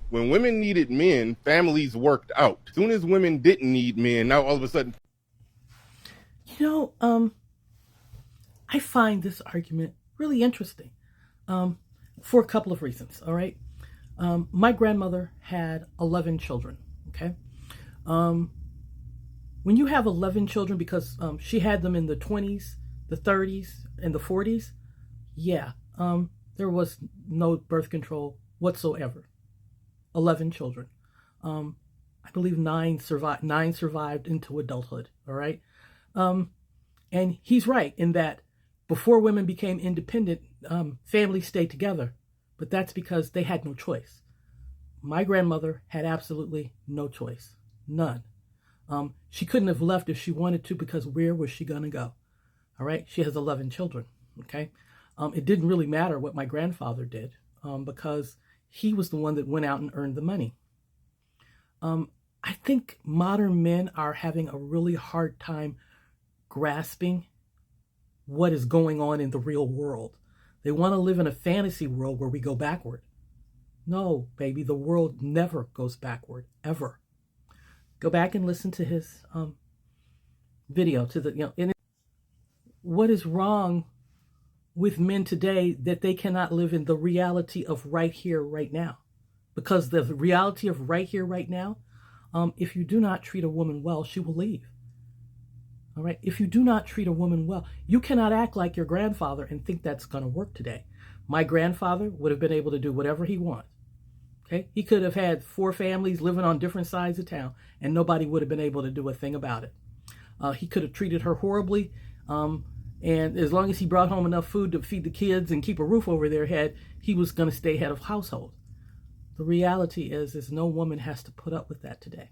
When women needed men, families worked out. As soon as women didn't need men, now all of a sudden. You know, I find this argument really interesting for a couple of reasons, all right? My grandmother had 11 children, okay? When you have 11 children, because she had them in the 20s, the 30s, and the 40s, yeah, there was no birth control whatsoever. 11 children. I believe nine survived into adulthood, all right? And he's right in that before women became independent, families stayed together, but that's because they had no choice. My grandmother had absolutely no choice, none. She couldn't have left if she wanted to, because where was she going to go? All right, she has 11 children, okay? It didn't really matter what my grandfather did because he was the one that went out and earned the money. I think modern men are having a really hard time grasping what is going on in the real world. They want to live in a fantasy world where we go backward. No, baby, the world never goes backward, ever. Go back and listen to his video. What is wrong with men today that they cannot live in the reality of right here, right now? Because the reality of right here, right now, if you do not treat a woman well, she will leave. All right. If you do not treat a woman well, you cannot act like your grandfather and think that's going to work today. My grandfather would have been able to do whatever he wanted. Okay. He could have had 4 families living on different sides of town and nobody would have been able to do a thing about it. He could have treated her horribly. And as long as he brought home enough food to feed the kids and keep a roof over their head, he was going to stay head of household. The reality is no woman has to put up with that today.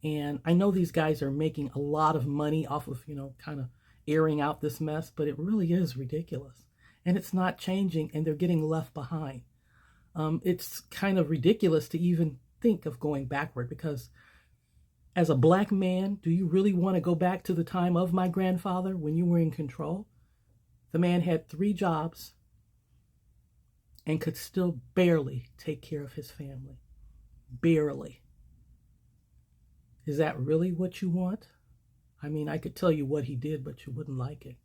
And I know these guys are making a lot of money off of, kind of airing out this mess, but it really is ridiculous. And it's not changing, and they're getting left behind. It's kind of ridiculous to even think of going backward, because as a black man, do you really want to go back to the time of my grandfather when you were in control? The man had 3 jobs and could still barely take care of his family. Barely. Is that really what you want? I mean, I could tell you what he did, but you wouldn't like it.